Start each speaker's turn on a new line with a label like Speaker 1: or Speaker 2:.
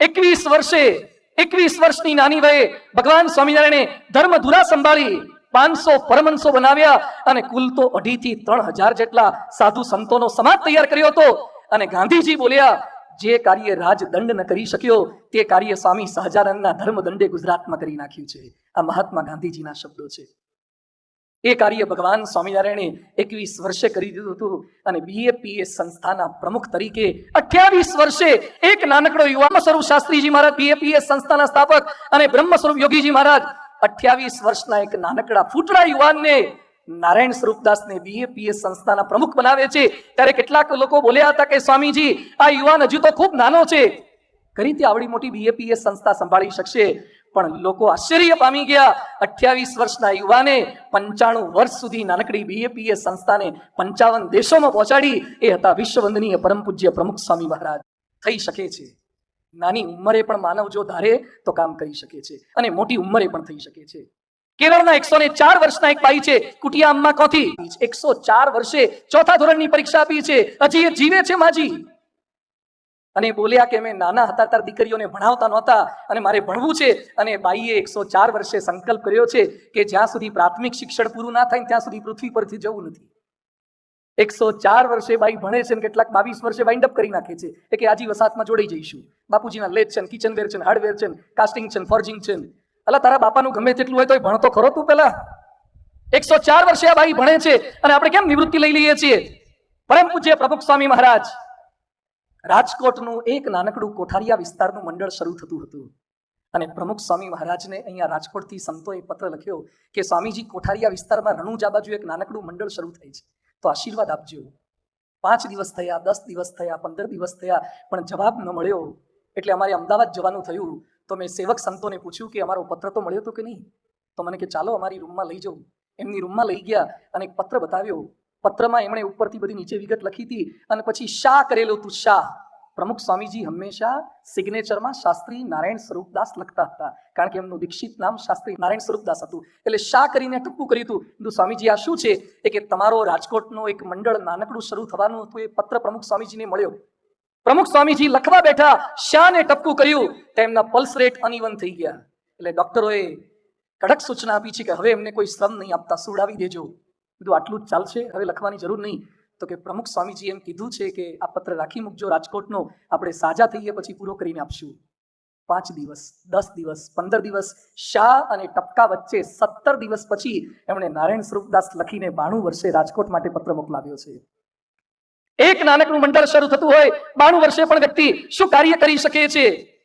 Speaker 1: 21 વર્ષે 21 વર્ષની નાની વયે ભગવાન સ્વામિનારાયણે ધર્મ ધુરા સંભાળી 500 પરમહંસો બનાવ્યા અને કુલ તો 2,500 થી 3,000 જેટલા સાધુ સંતોનો સમાજ તૈયાર કર્યો હતો. અને ગાંધીજી બોલ્યા, જે કાર્ય રાજદંડ ન કરી શક્યો તે કાર્ય સ્વામી સહજાનંદના ધર્મદંડે ગુજરાતમાં કરી નાખ્યું છે. આ મહાત્મા ગાંધીજીના શબ્દો છે. એ કાર્ય ભગવાન સ્વામિનારાયણે 21 વર્ષે કરી દીધું હતું. અને BAPS સંસ્થાના પ્રમુખ તરીકે 28 વર્ષે એક નાનકડો યુવાન સ્વરૂપ શાસ્ત્રીજી મહારાજ BAPS સંસ્થાના સ્થાપક અને બ્રહ્મ સ્વરૂપ યોગીજી મહારાજ 28 વર્ષના એક નાનકડા ફૂટડા યુવાનને નારાયણ સ્વરૂપદાસને BAPS સંસ્થાના પ્રમુખ બનાવે છે. ત્યારે કેટલાક લોકો બોલ્યા હતા કે સ્વામીજી આ યુવાન હજુ તો ખૂબ નાનો છે, કઈ રીતે આવડી મોટી BAPS સંસ્થા સંભાળી શકશે? પણ લોકો આશ્ચર્ય પામી ગયા. 28 વર્ષના યુવાને 95 વર્ષ સુધી નાનકડી BAPS સંસ્થાને 55 દેશોમાં પહોંચાડી. એ હતા વિશ્વવંદનીય પરમ પૂજ્ય પ્રમુખ સ્વામી મહારાજ. થઈ શકે છે, નાની ઉંમરે પણ માનવ જો ધારે તો કામ કરી શકે છે અને મોટી ઉંમરે પણ થઈ શકે છે. કેરળના 104 વર્ષના એક બાઈ છે, કુટિયા અમ્મા કોથી. 104 વર્ષે 4થા ધોરણની પરીક્ષા આપી છે, હજી એ જીવે છે માજી. અને બોલ્યા કે મેં નાના હતા ત્યારે દીકરીઓને ભણાવતા નહોતા અને મારે ભણવું છે. અને બાઈએ 104 વર્ષે સંકલ્પ કર્યો છે કે જ્યાં સુધી પ્રાથમિક શિક્ષણ પૂરું ના થાય ત્યાં સુધી પૃથ્વી પરથી જવું નથી. 104 વર્ષે બાઈ ભણે છે અને કેટલાક 22 વર્ષે વાઇન્ડ અપ કરી નાખે છે કે આજી વસાહતમાં જોડાઈ જઈશું. બાપુજીના લેથ છે, કિચનવેર છે, હાર્ડવેર છે, કાસ્ટિંગ છે, ફોર્જિંગ છે. અલા તારા બાપાનું ગમે તેટલું હોય તો ભણતો ખરો તું પેલા. 104 વર્ષે આ બાઈ ભણે છે અને આપણે કેમ નિવૃત્તિ લઈ લઈએ છીએ? પરમ પૂજ્ય પ્રમુખ સ્વામી મહારાજ રાજકોટનું એક નાનકડું કોઠારિયા વિસ્તારનું મંડળ શરૂ થતું હતું. અને પ્રમુખ સ્વામી મહારાજને અહીંયા રાજકોટથી સંતોએ પત્ર લખ્યો કે સ્વામીજી કોઠારિયા વિસ્તારમાં રણુજા બાજુ એક નાનકડું મંડળ શરૂ થાય છે, તો આશીર્વાદ આપજો. 5 દિવસ થયા, 10 દિવસ થયા, 15 દિવસ થયા, પણ જવાબ ન મળ્યો. એટલે અમારે અમદાવાદ જવાનું થયું. તો મેં સેવક સંતોને પૂછ્યું કે અમારો પત્ર તો મળ્યો તો કે નહીં? તો મને કે ચાલો અમારી રૂમમાં લઈ જાઓ. એમની રૂમમાં લઈ ગયા અને એક પત્ર બતાવ્યો. પત્રમાં એમણે ઉપરથી બધી નીચે વિગત લખી હતી અને પછી શાહ કરેલું હતું. શાહ પ્રમુખ સ્વામીજી હંમેશા સિગ્નેચરમાં શાસ્ત્રી નારાયણ સ્વરૂપદાસ લખતા હતા, કારણ કે એમનું દીક્ષિત નામ શાસ્ત્રી નારાયણ સ્વરૂપદાસ હતું. એટલે શાહ કરીને ટૂંકું કર્યું હતું. કીધું સ્વામીજી આ શું છે? કે તમારો રાજકોટનો એક મંડળ નાનકડું શરૂ થવાનું હતું, એ પત્ર પ્રમુખ સ્વામીજીને મળ્યો. પ્રમુખ સ્વામીજી લખવા બેઠા, શાહને ટપકું કર્યું, તેમના પલ્સ રેટ અનઇવન થઈ ગયા. એટલે ડોક્ટરોએ કડક સૂચના આપી છે કે હવે એમને કોઈ શ્રમ નહીં આપતા, સુડાવી દેજો. કીધું આટલું જ ચાલશે, હવે લખવાની જરૂર નહીં. તો કે પ્રમુખ સ્વામીજી એમ કીધું છે કે આ પત્ર રાખી મૂકજો રાજકોટનો, આપણે સાજા થઈએ પછી પૂરો કરીને આપશું. 5 દિવસ, 10 દિવસ, 15 દિવસ શાહ અને ટપકા વચ્ચે 17 દિવસ પછી એમણે નારાયણ સ્વરૂપદાસ લખીને 92 વર્ષે રાજકોટ માટે પત્ર મોકલાવ્યો છે. એક નાનકડું મંડળ શરૂ થતું હોય 92 વર્ષે પણ વ્યક્તિ શું કાર્ય કરી શકે છે?